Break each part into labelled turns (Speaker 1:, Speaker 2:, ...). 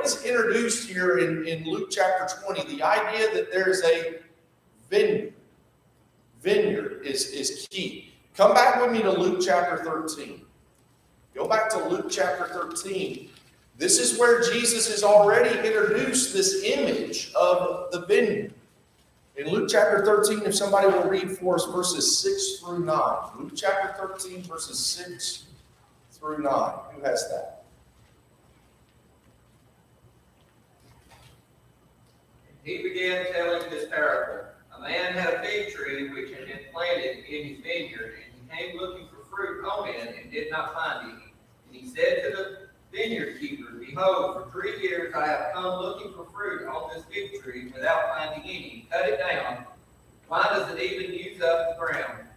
Speaker 1: what is introduced here in Luke chapter 20? The idea that there's a vineyard. Vineyard is key. Come back with me to Luke chapter 13. Go back to Luke chapter 13. This is where Jesus has already introduced this image of the vineyard. In Luke chapter 13, if somebody will read for us verses 6 through 9. Luke chapter 13, verses 6 through 9. Who has that?
Speaker 2: He began telling this parable. A man had a fig tree which had been planted in his vineyard, and he came looking for fruit on it and did not find any. And he said to the vineyard keeper, Behold, for 3 years I have come looking for fruit on this fig tree without finding any. Cut it down. Why does it even use up the ground?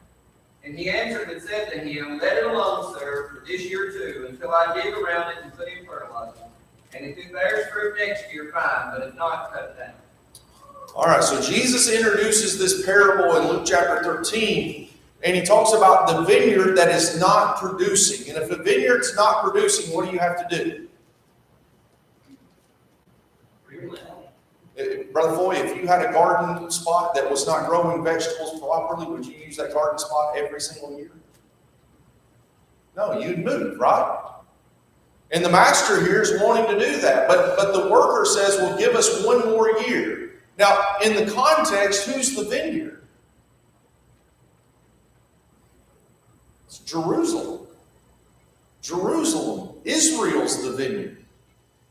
Speaker 2: And he answered and said to him, Let it alone, sir, for this year too, until I dig around it and put in fertilizer. And if it bears fruit next year, fine, but if not, cut it down.
Speaker 1: All right, so Jesus introduces this parable in Luke chapter 13, and he talks about the vineyard that is not producing. And if a vineyard's not producing, what do you have to do? Brother Foy, if you had a garden spot that was not growing vegetables properly, would you use that garden spot every single year? No, you'd move, right? And the master here is wanting to do that. But the worker says, well, give us 1 more year. Now, in the context, who's the vineyard? It's Jerusalem. Jerusalem. Israel's the vineyard.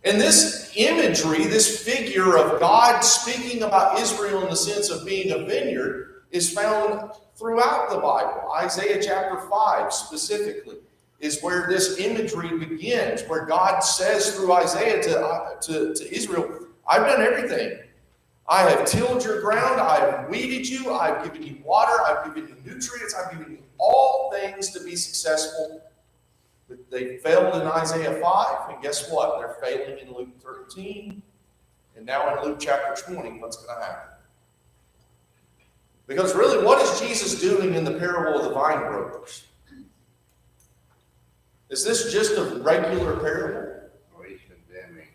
Speaker 1: And this imagery, this figure of God speaking about Israel in the sense of being a vineyard is found throughout the Bible. Isaiah chapter 5 specifically is where this imagery begins, where God says through Isaiah to Israel, I've done everything. I have tilled your ground, I have weeded you, I've given you water, I've given you nutrients, I've given you all things to be successful. But they failed in Isaiah 5, and guess what? They're failing in Luke 13, and now in Luke chapter 20, what's going to happen? Because really, what is Jesus doing in the parable of the vine growers? Is this just a regular parable?
Speaker 3: Or he's condemning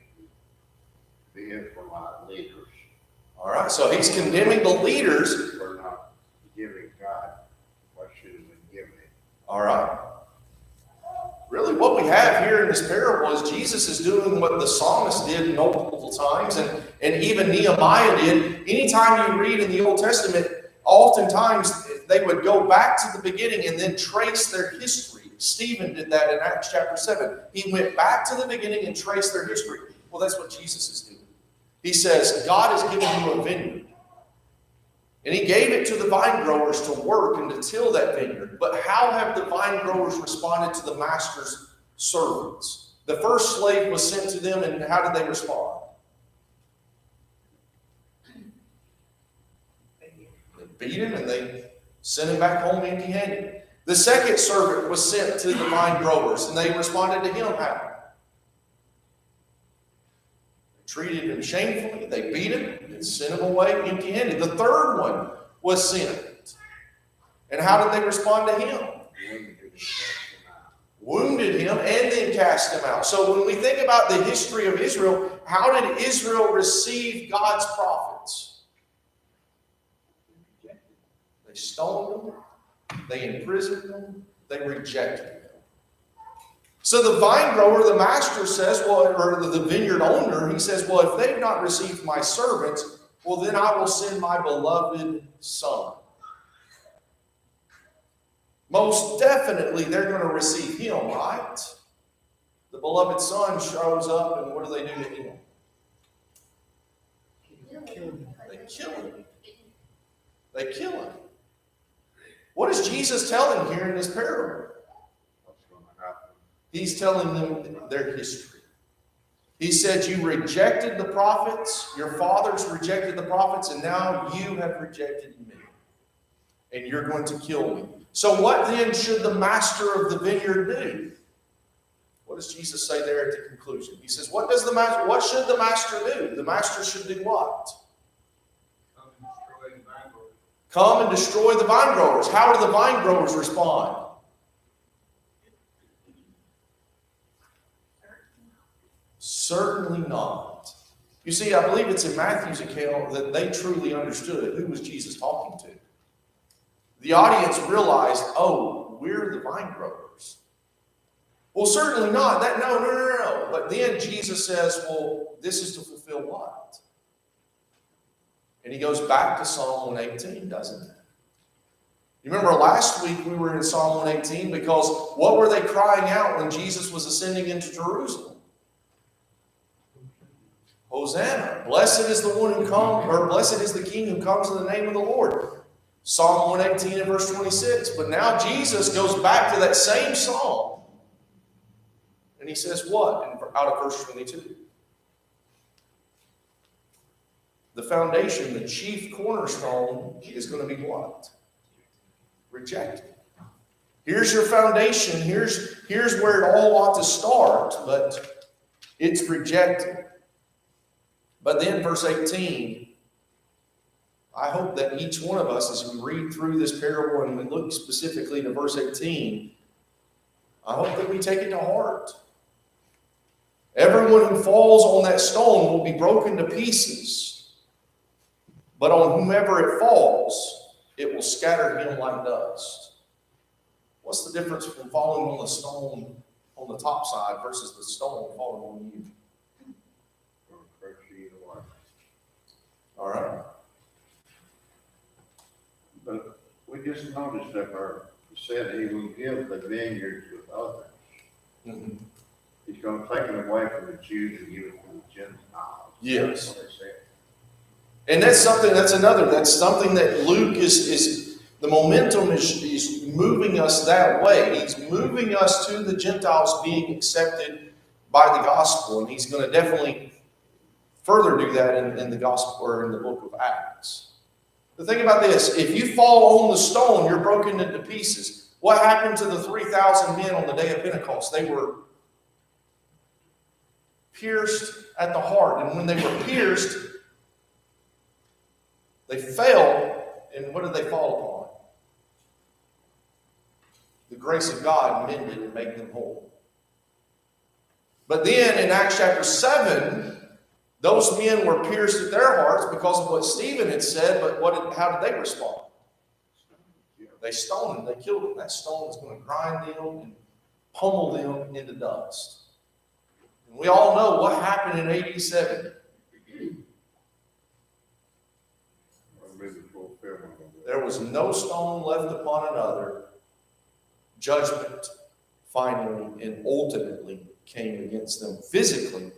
Speaker 3: the Israelite leaders.
Speaker 1: All right, so he's condemning the leaders
Speaker 3: for not giving God what should have been given him.
Speaker 1: All right. Really, what we have here in this parable is Jesus is doing what the psalmist did multiple times, and even Nehemiah did. Anytime you read in the Old Testament, oftentimes they would go back to the beginning and then trace their history. Stephen did that in Acts chapter 7. He went back to the beginning and traced their history. Well, that's what Jesus is doing. He says, God has given you a vineyard. And he gave it to the vine growers to work and to till that vineyard. But how have the vine growers responded to the master's servants? The first slave was sent to them, and how did they respond? They beat him and they sent him back home empty-handed. The second servant was sent to the vine growers, and they responded to him how? Treated him shamefully, they beat him, and sent him away empty-handed. The third one was sent. And how did they respond to him? Wounded him and then cast him out. So when we think about the history of Israel, how did Israel receive God's prophets? They stoned them, they imprisoned them, they rejected them. So the vine grower, the master says, well, or the vineyard owner, he says, well, if they've not received my servants, well, then I will send my beloved son. Most definitely they're going to receive him, right? The beloved son shows up, and what do they do to him? They kill him. They kill him. What is Jesus telling here in this parable? He's telling them their history. He said, you rejected the prophets, your fathers rejected the prophets, and now you have rejected me. And you're going to kill me. So what then should the master of the vineyard do? What does Jesus say there at the conclusion? He says, what should the master do? The master should do what? Come and destroy the vine growers. How do the vine growers respond? Certainly not. You see, I believe it's in Matthew's account that they truly understood who was Jesus talking to. The audience realized, oh, we're the vine growers. Well, certainly not. No. But then Jesus says, well, this is to fulfill what? And he goes back to Psalm 118, doesn't he? You remember last week we were in Psalm 118 because what were they crying out when Jesus was ascending into Jerusalem? Hosanna. Blessed is the one who comes, or blessed is the King who comes in the name of the Lord. Psalm 118 and verse 26. But now Jesus goes back to that same psalm. And he says what? Out of verse 22. The foundation, the chief cornerstone is going to be what? Rejected. Here's your foundation. Here's where it all ought to start, but it's rejected. But then verse 18, I hope that each one of us, as we read through this parable and we look specifically to verse 18, I hope that we take it to heart. Everyone who falls on that stone will be broken to pieces, but on whomever it falls, it will scatter him like dust. What's the difference from falling on the stone on the top side versus the stone falling on you? All right.
Speaker 3: But we just noticed that it said he will give the vineyard to others.
Speaker 1: Mm-hmm.
Speaker 3: He's going to take it away from the Jews and give it to the Gentiles.
Speaker 1: Yes.
Speaker 3: That's what they said.
Speaker 1: And that's something that Luke is the momentum is moving us that way. He's moving us to the Gentiles being accepted by the gospel. And he's going to definitely further do that in the gospel or in the book of Acts. The thing about this, if you fall on the stone, you're broken into pieces. What happened to the 3,000 men on the day of Pentecost? They were pierced at the heart. And when they were pierced, they fell, and what did they fall upon? The grace of God mended and made them whole. But then in Acts chapter 7, those men were pierced at their hearts because of what Stephen had said, but how did they respond? They stoned him, they killed him. That stone is going to grind them and pummel them into dust. And we all know what happened in AD 70. There was no stone left upon another. Judgment finally and ultimately came against them physically.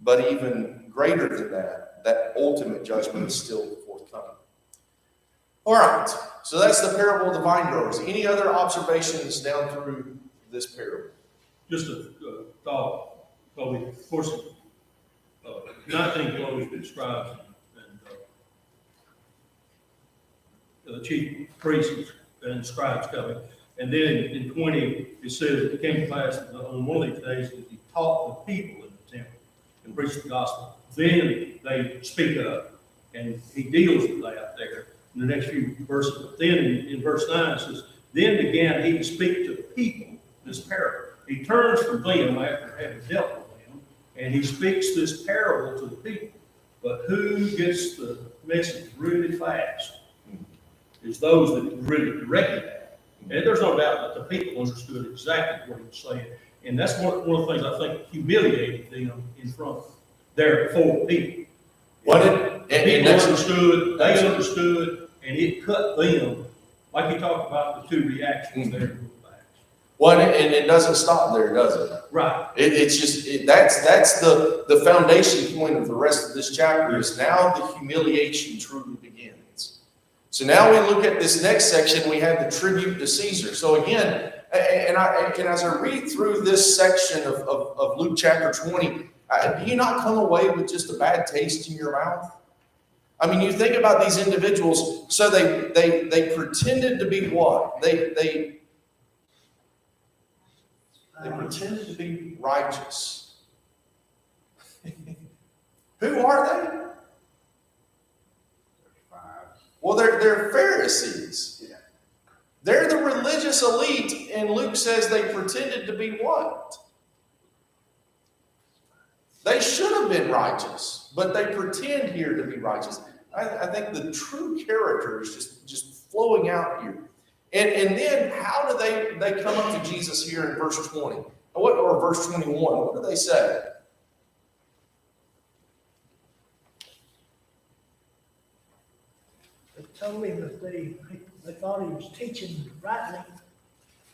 Speaker 1: But even greater than that, that ultimate judgment is still forthcoming. All right, so that's the parable of the vine growers. Any other observations down through this parable?
Speaker 4: Just a thought. Well, of course, 19 closed with scribes and the chief priests and scribes coming. And then in 20, it says it came to pass on one of these days that he taught the people in the temple and preached the gospel. Then they speak up, and he deals with that there in the next few verses. But then in verse 9 it says, then began he to speak to the people this parable. He turns from them after having dealt with them, and he speaks this parable to the people. But who gets the message really fast is those that really directed that. And there's no doubt that the people understood exactly what he was saying. And that's one of the things I think humiliated them in front of there before people. People understood, they understood, and it cut them, like he talked about the two reactions there in the book of Acts.
Speaker 1: Well, and it doesn't stop there, does it?
Speaker 4: Right.
Speaker 1: That's the foundation point of the rest of this chapter is now the humiliation truly begins. So now we look at this next section, we have the tribute to Caesar. So again, and as I read through this section of Luke chapter 20, do you not come away with just a bad taste in your mouth? I mean, you think about these individuals, so they pretended to be what? They pretended to be righteous. Who are they? Well, they're Pharisees.
Speaker 3: Yeah.
Speaker 1: They're the religious elite, and Luke says they pretended to be what? They should have been righteous, but they pretend here to be righteous. I think the true character is just flowing out here. And then how do they come up to Jesus here in verse 20? Or verse 21? What do they say?
Speaker 5: They told him that they thought he was teaching rightly.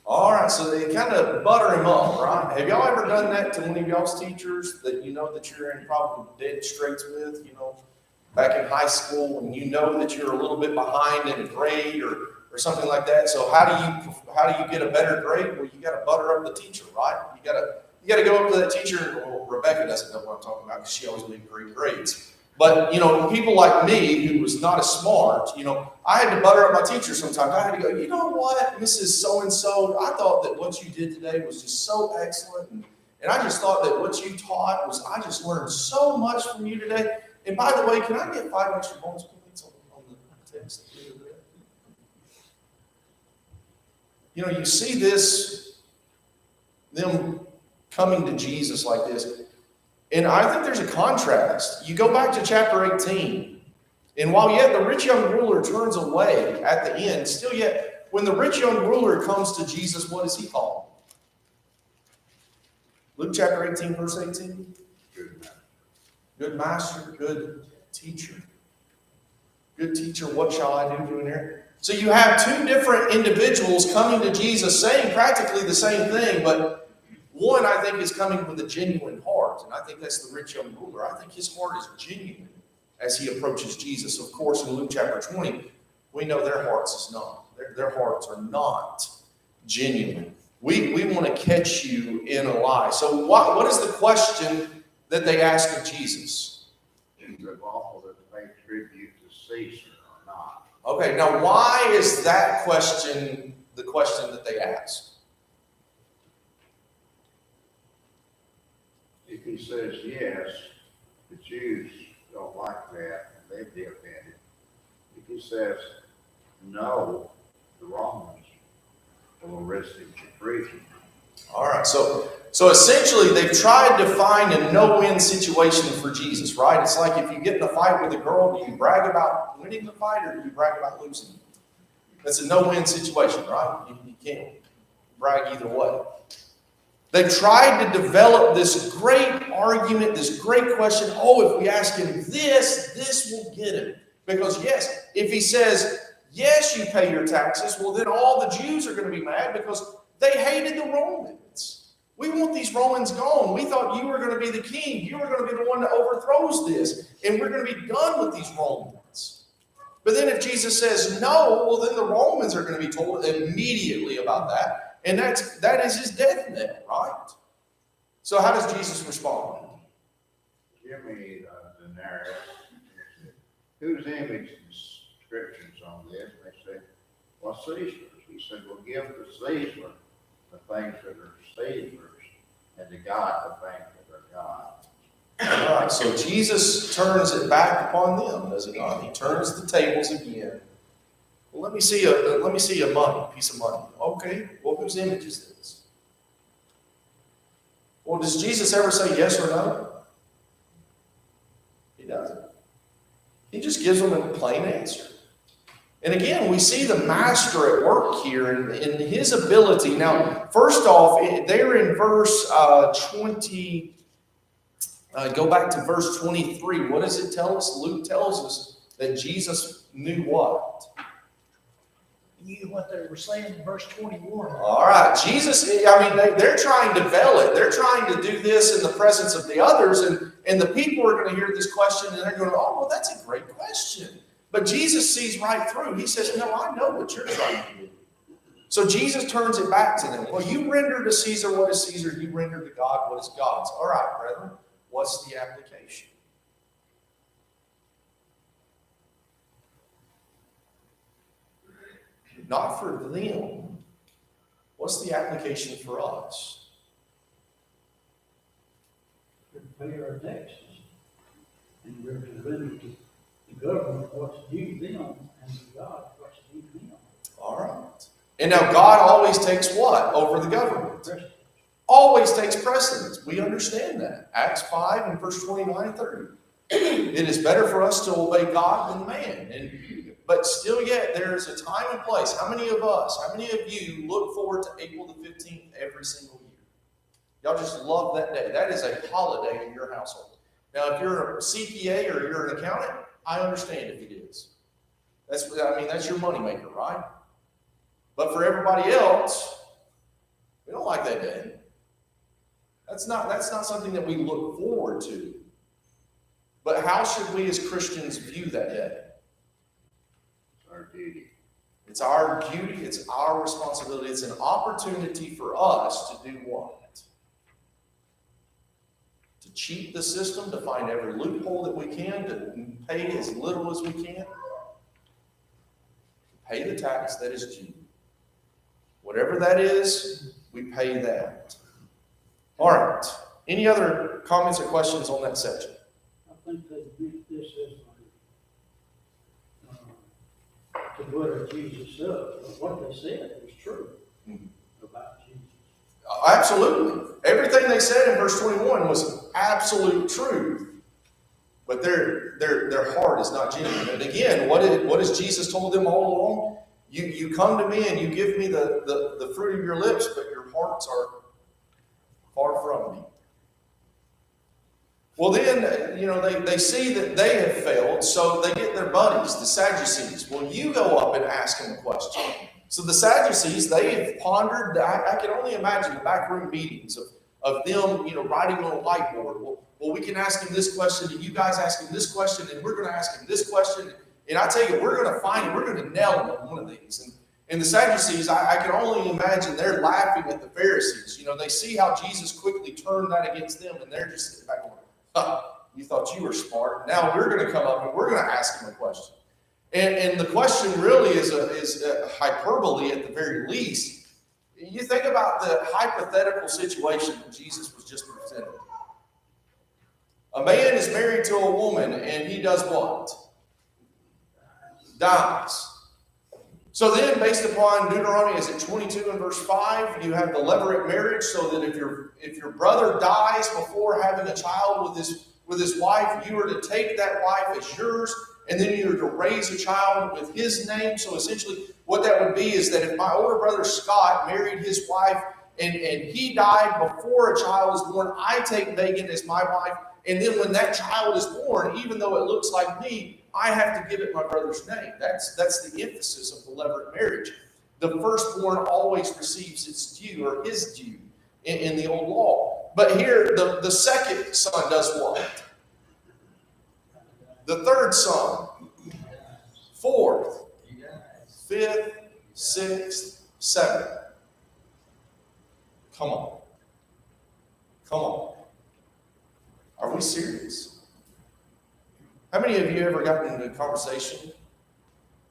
Speaker 1: All right, so they kind of butter him up, right? Have y'all ever done that to one of y'all's teachers that you know that you're in probably dead straits with, back in high school when you know that you're a little bit behind in a grade or something like that? So how do you get a better grade? Well, you got to butter up the teacher, right? You got to go up to that teacher. Well, Rebecca doesn't know what I'm talking about because she always made great grades. But, people like me who was not as smart, I had to butter up my teacher sometimes. I had to go, you know what, Mrs. So-and-so, I thought that what you did today was just so excellent. And I just thought that what you taught I just learned so much from you today. And by the way, can I get 5 extra bonus points on the test? You see them coming to Jesus like this. And I think there's a contrast. You go back to chapter 18. And while yet the rich young ruler turns away at the end, still yet, when the rich young ruler comes to Jesus, what is he called? Luke chapter 18, verse 18. Good master, good teacher. Good teacher, what shall I do in here? So you have two different individuals coming to Jesus saying practically the same thing, but one, I think, is coming with a genuine heart, and I think that's the rich young ruler. I think his heart is genuine as he approaches Jesus. Of course, in Luke chapter 20, we know their hearts is not. Their hearts are not genuine. We want to catch you in a lie. So what is the question that they ask of Jesus?
Speaker 3: Is it lawful to pay tribute to Caesar or not?
Speaker 1: Okay, now why is that question the question that they ask?
Speaker 3: If he says yes, the Jews don't like that, and they'd be offended. If he says no, the Romans will arrest him for treason.
Speaker 1: All right, so essentially they've tried to find a no-win situation for Jesus, right? It's like if you get in a fight with a girl, do you brag about winning the fight or do you brag about losing? That's a no-win situation, right? You can't brag either way. They've tried to develop this great argument, this great question. Oh, if we ask him this will get him. Because yes, if he says, yes, you pay your taxes, well, then all the Jews are going to be mad because they hated the Romans. We want these Romans gone. We thought you were going to be the king. You were going to be the one that overthrows this. And we're going to be done with these Romans. But then if Jesus says no, well, then the Romans are going to be told immediately about that. And that is his death knell, right? So how does Jesus respond?
Speaker 3: Give me the narrative. Whose image inscriptions on this? They said, well, Caesar's. He said, well, give to Caesar the things that are Caesar's, and to God the things that are God's.
Speaker 1: All right, so Jesus turns it back upon them, does he not? He turns the tables again. Well, let me see a piece of money. Okay, well, whose image is this? Well, does Jesus ever say yes or no? He doesn't. He just gives them a plain answer. And again, we see the master at work here in his ability. Now, first off, there in verse 20, go back to verse 23. What does it tell us? Luke tells us that Jesus knew what?
Speaker 5: Knew what they were saying in verse 21.
Speaker 1: All right, Jesus, they're trying to veil it. They're trying to do this in the presence of the others, and the people are going to hear this question, and they're going, oh, well, that's a great question. But Jesus sees right through. He says, no, I know what you're trying to do. So Jesus turns it back to them. Well, you render to Caesar what is Caesar. You render to God what is God's. All right, brethren, what's the application? Not for them. What's the application for us?
Speaker 6: To pay our taxes. And we're to render to the government what's due them, and to God what's due them.
Speaker 1: All right. And now God always takes what over the government? always takes precedence. We understand that. Acts 5 and verse 29 and 30. It is better for us to obey God than man. But still yet, there is a time and place. How many of us, how many of you look forward to April the 15th every single year? Y'all just love that day. That is a holiday in your household. Now, if you're a CPA or you're an accountant, I understand if it is. That's your moneymaker, right? But for everybody else, we don't like that day. That's not something that we look forward to. But how should we as Christians view that day?
Speaker 3: It's our duty.
Speaker 1: It's our duty, it's our responsibility, it's an opportunity for us to do what? To cheat the system, to find every loophole that we can, to pay as little as we can, to pay the tax that is due. Whatever that is, we pay that. All right. Any other comments or questions on that section?
Speaker 6: I think they beat this as to butter Jesus up, but what they said was true about Jesus.
Speaker 1: Absolutely. Everything they said in verse 21 was absolute truth. But their heart is not genuine. And again, what has Jesus told them all along? You come to me and you give me the fruit of your lips, but your hearts are far from me. Well, then, they see that they have failed, so they get their buddies, the Sadducees. Well, you go up and ask them a question. So the Sadducees, they have pondered, I can only imagine the backroom meetings of them, writing on a whiteboard. Well, we can ask him this question, and you guys ask him this question, and we're going to ask him this question. And I tell you, we're going to find him, we're going to nail him on one of these. And the Sadducees, I can only imagine they're laughing at the Pharisees. They see how Jesus quickly turned that against them, and they're just sitting back going, you thought you were smart. Now we're going to come up and we're going to ask him a question. And the question really is a hyperbole at the very least. You think about the hypothetical situation that Jesus was just presented. A man is married to a woman and he does what? Dies. So then, based upon Deuteronomy, is it 22 and verse 5, you have the levirate marriage, so that if your brother dies before having a child with his wife, you are to take that wife as yours, and then you are to raise a child with his name. So essentially, what that would be is that if my older brother Scott married his wife and he died before a child was born, I take Megan as my wife, and then when that child is born, even though it looks like me, I have to give it my brother's name. That's the emphasis of the levirate marriage. The firstborn always receives its due, or his due, in the old law. But here, the second son does what? The third son, fourth, fifth, sixth, seventh. Come on. Come on. Are we serious? How many of you ever gotten into a conversation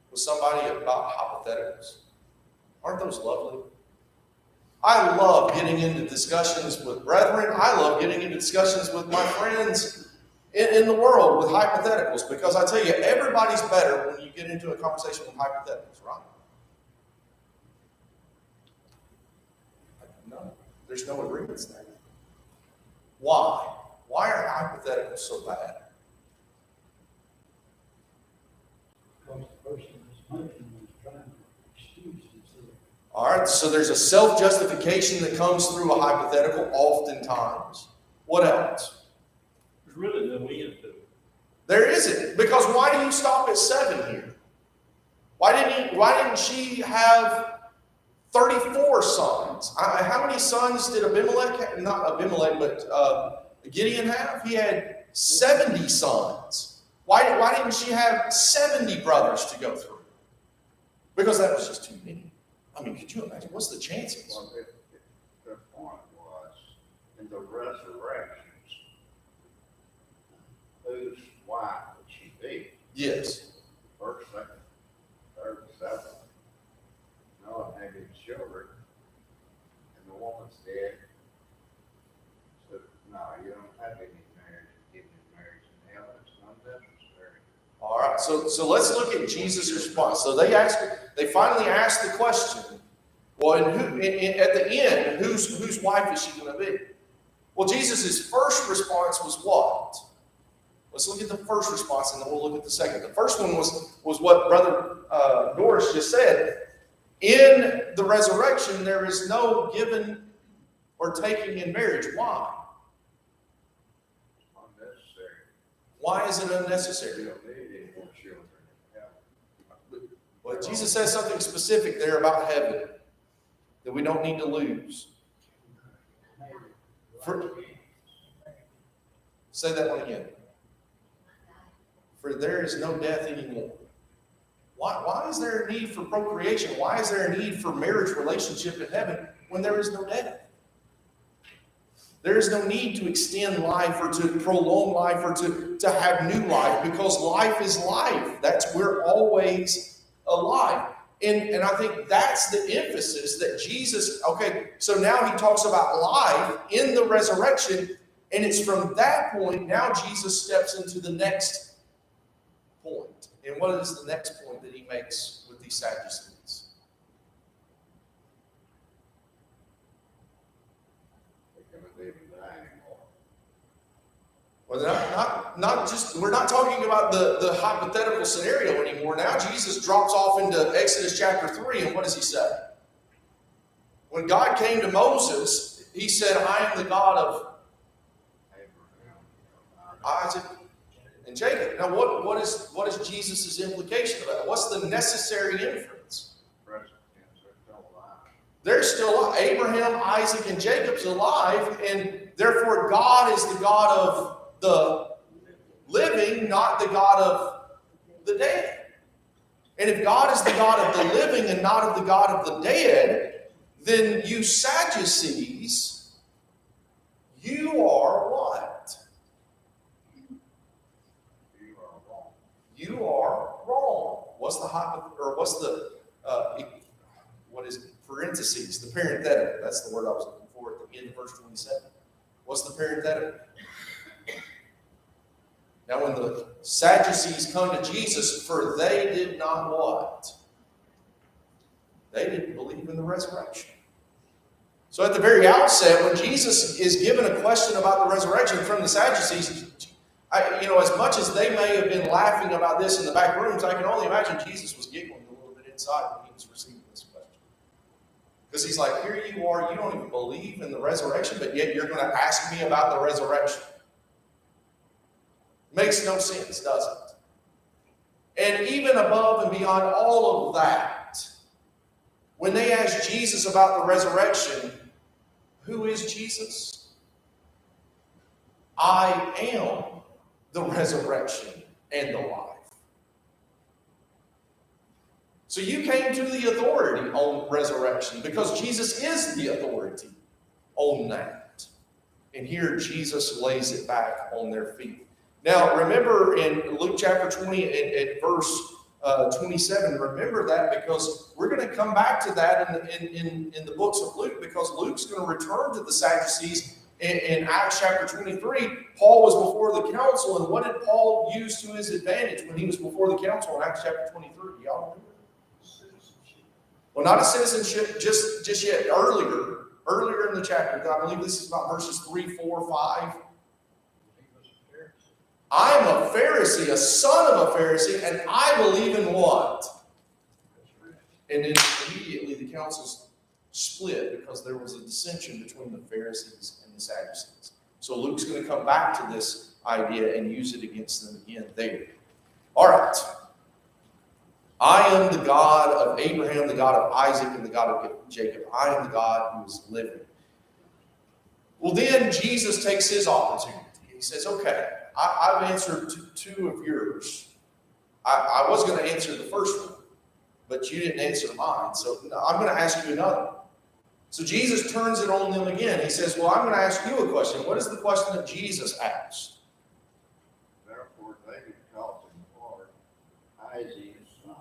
Speaker 1: with somebody about hypotheticals? Aren't those lovely? I love getting into discussions with brethren. I love getting into discussions with my friends in the world with hypotheticals, because I tell you, everybody's better when you get into a conversation with hypotheticals, right? No, there's no agreements there. Why? Why are hypotheticals so bad?
Speaker 6: Because the person that's making them is trying to excuse themselves.
Speaker 1: All right, so there's a self-justification that comes through a hypothetical oftentimes. What else?
Speaker 4: There's really no end to it.
Speaker 1: There isn't, because why do you stop at 7 here? Why didn't she have 34 sons? How many sons did Abimelech have? Not Abimelech, but Gideon have? He had 70 sons. Why didn't she have 70 brothers to go through? Because that was just too many. I mean, could you imagine? What's the chances?
Speaker 3: Well, the point was, in the resurrections, whose wife would she be?
Speaker 1: Yes.
Speaker 3: First, second, third, seventh. No, maybe children. And the woman's dead. So, no, you don't have any marriage, giving marriage in heaven. It's not necessary.
Speaker 1: All right, so let's look at Jesus' response. So they finally asked the question, Well, and at the end, whose wife is she going to be? Well, Jesus' first response was what? Let's look at the first response, and then we'll look at the second. The first one was what Brother Doris just said. In the resurrection, there is no giving or taking in marriage. Why?
Speaker 3: Unnecessary.
Speaker 1: Why is it
Speaker 3: We
Speaker 1: unnecessary?
Speaker 3: don't need any more children in heaven.
Speaker 1: Well, Jesus says something specific there about heaven that we don't need to lose. Say that one again. For there is no death anymore. Why is there a need for procreation? Why is there a need for marriage relationship in heaven when there is no death? There is no need to extend life or to prolong life or to have new life, because life is life. We're always alive. And I think that's the emphasis that Jesus, okay, so now he talks about life in the resurrection, and it's from that point, now Jesus steps into the next point. And what is the next point that he makes with these Sadducees?
Speaker 3: They cannot live and die anymore.
Speaker 1: Well, not just, we're not talking about the hypothetical scenario anymore. Now Jesus drops off into Exodus chapter 3, and what does he say? When God came to Moses, he said, I am the God of
Speaker 3: Abraham,
Speaker 1: Isaac and Jacob. Now, what is Jesus' implication of that? What's the necessary inference?
Speaker 3: present tense, they're still alive.
Speaker 1: They're still alive. Abraham, Isaac, and Jacob's alive, and therefore God is the God of the living, not the God of the dead. And if God is the God of the living and not of the God of the dead, then you Sadducees, you are what?
Speaker 3: You are wrong.
Speaker 1: You are wrong. What's what is parentheses? The parenthetical. That's the word I was looking for at the end of verse 27. What's the parenthetical? Now, when the Sadducees come to Jesus, for they did not what? They didn't believe in the resurrection. So at the very outset, when Jesus is given a question about the resurrection from the Sadducees, as much as they may have been laughing about this in the back rooms, I can only imagine Jesus was giggling a little bit inside when he was receiving this question. Because he's like, here you are, you don't even believe in the resurrection, but yet you're going to ask me about the resurrection. Makes no sense, does it? And even above and beyond all of that, when they asked Jesus about the resurrection, who is Jesus? I am the resurrection and the life. So you came to the authority on resurrection because Jesus is the authority on that. And here Jesus lays it back on their feet. Now, remember in Luke chapter 20 and verse 27, remember that, because we're going to come back to that in the books of Luke, because Luke's going to return to the Sadducees in Acts chapter 23. Paul was before the council, and what did Paul use to his advantage when he was before the council in Acts chapter 23? Y'all remember? Well, not a citizenship just yet, earlier in the chapter. I believe this is about verses 3, 4, 5. I am a Pharisee, a son of a Pharisee, and I believe in what? And then immediately the councils split because there was a dissension between the Pharisees and the Sadducees. So Luke's going to come back to this idea and use it against them again there. All right. I am the God of Abraham, the God of Isaac, and the God of Jacob. I am the God who is living. Well, then Jesus takes his opportunity. He says, okay, I've answered two of yours. I was going to answer the first one, but you didn't answer mine. So I'm going to ask you another. So Jesus turns it on them again. He says, well, I'm going to ask you a question. What is the question that Jesus asked?
Speaker 3: Therefore, David called him Lord, Isaac's son.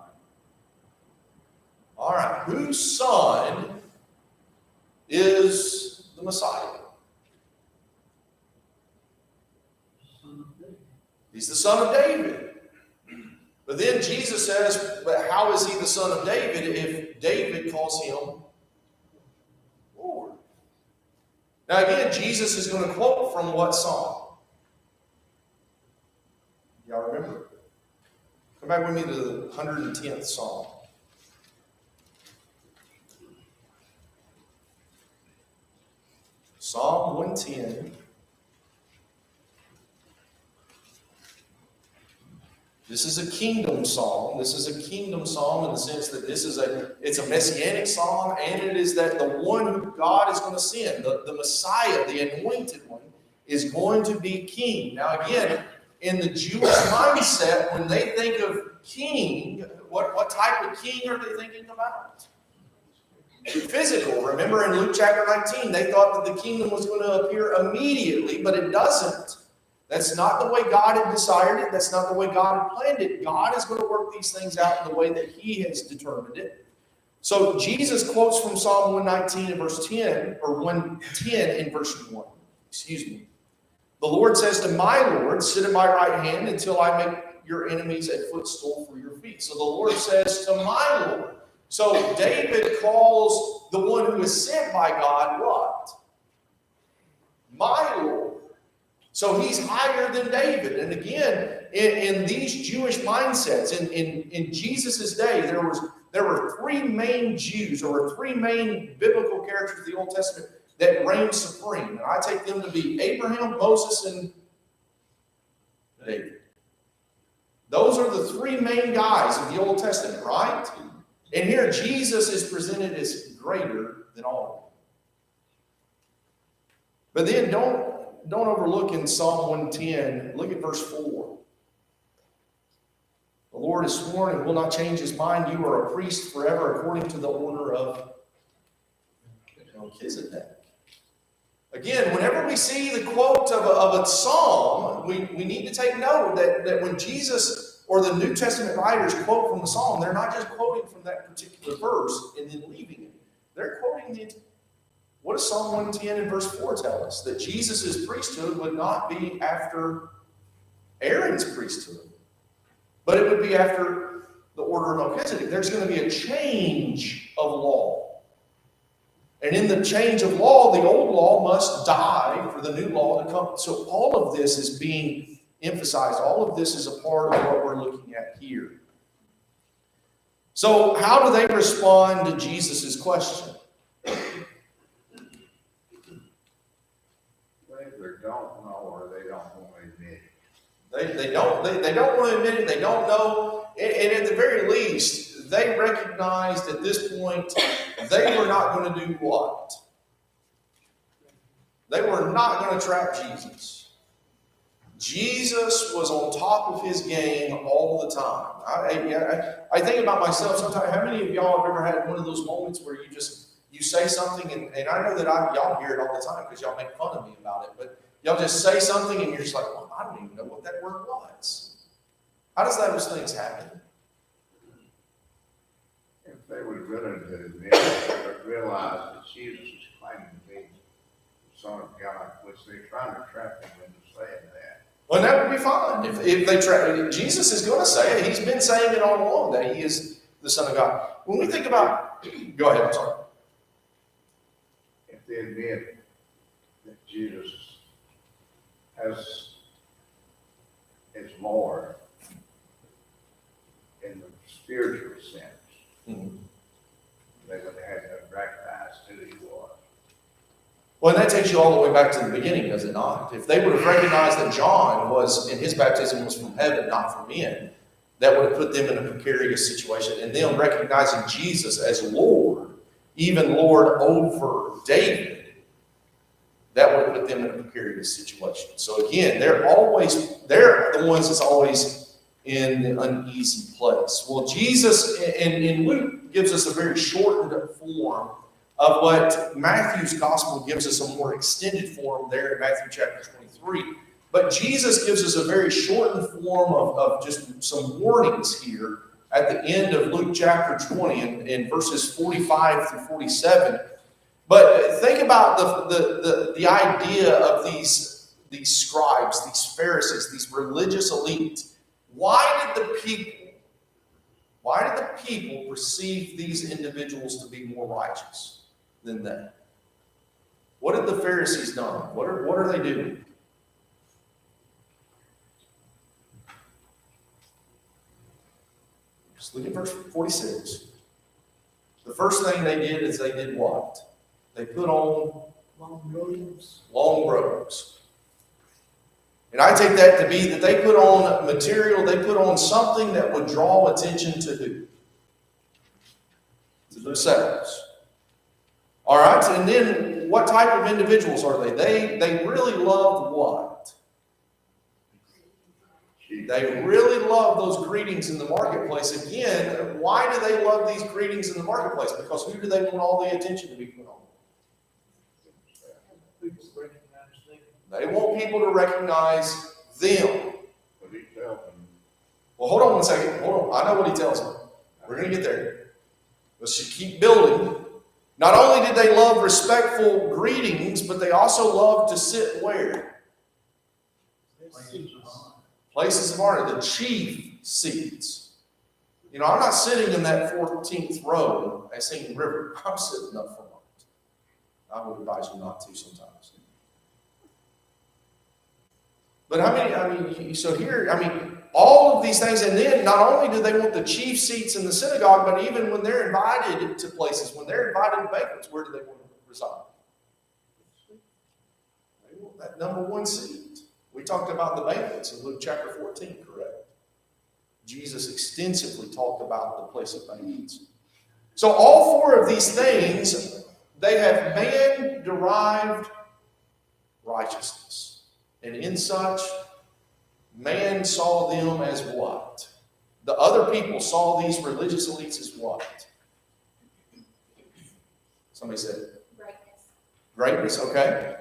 Speaker 1: All right. Whose son is the Messiah? He's the son of David. But then Jesus says, but how is he the son of David if David calls him Now again, Jesus is going to quote from what psalm? Y'all remember? Come back with me to the 110th Psalm. Psalm 110. This is a kingdom psalm. This is a kingdom psalm in the sense that it's a messianic psalm, and it is that the one who God is going to send, the Messiah, the anointed one, is going to be king. Now again, in the Jewish mindset, when they think of king, what type of king are they thinking about? Physical. Remember in Luke chapter 19, they thought that the kingdom was going to appear immediately, but it doesn't. That's not the way God had desired it. That's not the way God had planned it. God is going to work these things out in the way that He has determined it. So Jesus quotes from Psalm 119 in verse 10, or 110 in verse 1. Excuse me. The Lord says to my Lord, sit at my right hand until I make your enemies a footstool for your feet. So the Lord says to my Lord. So David calls the one who is sent by God what? My Lord. So he's higher than David. And again, in these Jewish mindsets, in Jesus' day, there were three main Jews, or three main biblical characters of the Old Testament that reigned supreme. And I take them to be Abraham, Moses, and David. Those are the three main guys of the Old Testament, right? And here Jesus is presented as greater than all of them. But then don't overlook in Psalm 110, look at verse 4. The Lord has sworn and will not change his mind. You are a priest forever according to the order of Melchizedek. Again, whenever we see the quote of a psalm, we need to take note that when Jesus or the New Testament writers quote from the psalm, they're not just quoting from that particular verse and then leaving it. They're quoting the. What does Psalm 110 and verse 4 tell us? That Jesus' priesthood would not be after Aaron's priesthood, but it would be after the order of Melchizedek. There's going to be a change of law. And in the change of law, the old law must die for the new law to come. So all of this is being emphasized. All of this is a part of what we're looking at here. So how do they respond to Jesus' question?
Speaker 3: Don't know, or they don't want to admit it.
Speaker 1: They don't want to admit it. They don't know. And at the very least, they recognized at this point they were not going to do what? They were not going to trap Jesus. Jesus was on top of his game all the time. I think about myself sometimes. How many of y'all have ever had one of those moments where you say something, and I know that y'all hear it all the time because y'all make fun of me about it, but y'all just say something and you're just like, well, I don't even know what that word was. How does those things happen?
Speaker 3: If they were willing to admit it, they would realize that Jesus is claiming to be the Son of God, which they're trying to trap him into saying that.
Speaker 1: Well, that would be fine. If they try, Jesus is going to say it. He's been saying it all along that he is the Son of God. When we think about, go ahead, I'm sorry.
Speaker 3: If they admit that Jesus as Lord in the spiritual sense, they would have had to recognize who he was.
Speaker 1: Well, and that takes you all the way back to the beginning, does it not? If they would have recognized that John was, in his baptism was from heaven, not from men, that would have put them in a precarious situation. And them recognizing Jesus as Lord, even Lord over David, that would have put them in a precarious situation. So again, they're the ones that's always in the uneasy place. Well, Jesus, and Luke gives us a very shortened form of what Matthew's gospel gives us a more extended form there in Matthew chapter 23. But Jesus gives us a very shortened form of just some warnings here at the end of Luke chapter 20 in verses 45 through 47. But think about the idea of these scribes, these Pharisees, these religious elite. Why did the people perceive these individuals to be more righteous than they? What had the Pharisees done? What are they doing? Just look at verse 46. The first thing they did is they did what? They put on
Speaker 5: long robes.
Speaker 1: long robes. And I take that to be that they put on material, they put on something that would draw attention to who? To themselves. All right, and then what type of individuals are they? They really loved what? They really love those greetings in the marketplace. Again, why do they love these greetings in the marketplace? Because who do they want all the attention to be put on?
Speaker 6: People recognize them.
Speaker 1: They want people to recognize them.
Speaker 3: But he tells them,
Speaker 1: Well, hold on one second. Hold on. I know what he tells them. We're going to get there. Let's keep building. Not only did they love respectful greetings, but they also loved to sit where? Places of honor, the chief seats. You know, I'm not sitting in that 14th row at Singing River. I'm sitting up front. I would advise you not to sometimes. But so here, all of these things, and then not only do they want the chief seats in the synagogue, but even when they're invited to places, when they're invited to banquets, where do they want to reside? They want that number one seat. We talked about the banquets in Luke chapter 14, correct? Jesus extensively talked about the place of banquets. So all four of these things, they have man-derived righteousness. And in such, man saw them as what? The other people saw these religious elites as what? Somebody said?
Speaker 7: Greatness.
Speaker 1: Greatness, okay.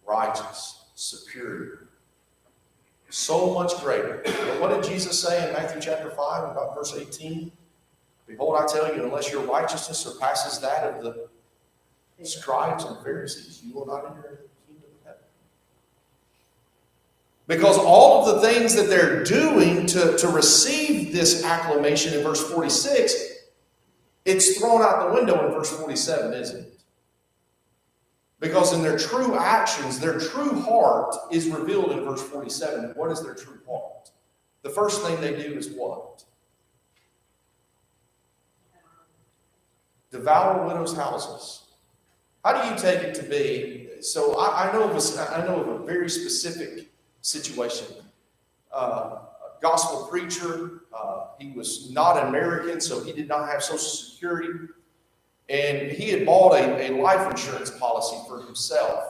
Speaker 1: Righteous. Superior. So much greater. But what did Jesus say in Matthew chapter 5 about verse 18? Behold, I tell you, unless your righteousness surpasses that of the scribes and Pharisees, you will not enter into the kingdom of heaven. Because all of the things that they're doing to receive this acclamation in verse 46, it's thrown out the window in verse 47, isn't it? Because in their true actions, their true heart is revealed in verse 47. What is their true heart? The first thing they do is what? Devour widows' houses. How do you take it to be? So I know of a very specific situation. A gospel preacher. He was not American, so he did not have Social Security. And he had bought a life insurance policy for himself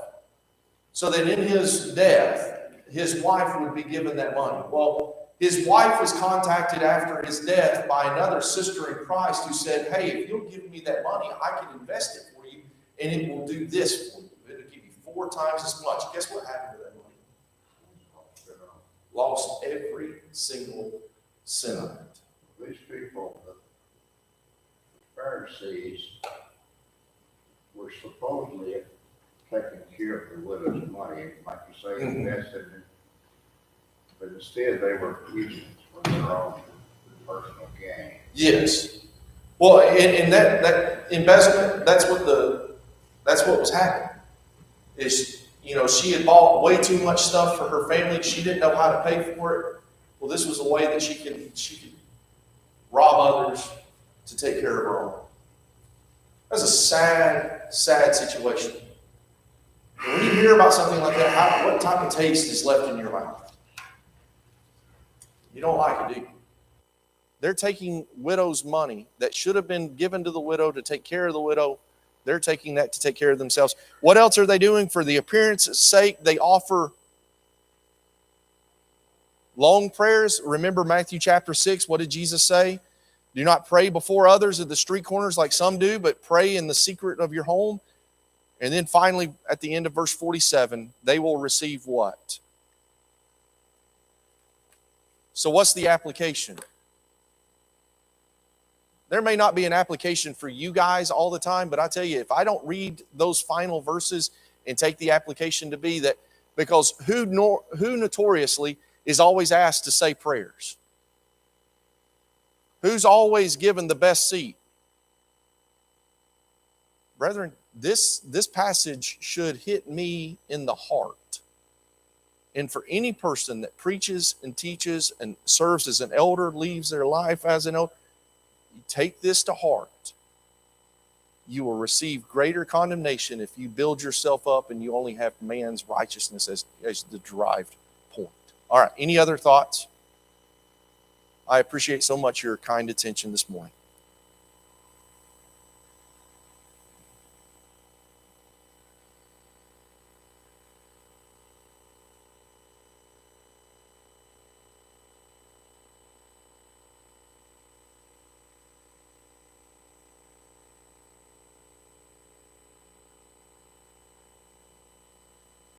Speaker 1: so that in his death, his wife would be given that money. Well, his wife was contacted after his death by another sister in Christ who said, hey, if you'll give me that money, I can invest it for you, and it will do this for you. It'll give you 4 times as much. Guess what happened to that money? Lost every single cent of it.
Speaker 3: these people, the Pharisees, were supposedly taking care of the widow's money, like you say, invested in. But instead, they were using it for their own personal gain.
Speaker 1: Yes. Well, and that investment, that's what was happening. Is, she had bought way too much stuff for her family. She didn't know how to pay for it. Well, this was a way that she could rob others to take care of her own. That's a sad, sad situation. And when you hear about something like that, what type of taste is left in your mouth? You don't like it, do you? They're taking widows' money that should have been given to the widow to take care of the widow. They're taking that to take care of themselves. What else are they doing? For the appearance's sake, they offer long prayers. Remember Matthew chapter 6, what did Jesus say? Do not pray before others at the street corners like some do, but pray in the secret of your home. And then finally, at the end of verse 47, they will receive what? So what's the application? There may not be an application for you guys all the time, but I tell you, if I don't read those final verses and take the application to be that, because who notoriously is always asked to say prayers? Who's always given the best seat? Brethren, this passage should hit me in the heart. And for any person that preaches and teaches and serves as an elder, leaves their life as an elder, you take this to heart. You will receive greater condemnation if you build yourself up and you only have man's righteousness as the derived point. All right, any other thoughts? I appreciate so much your kind attention this morning.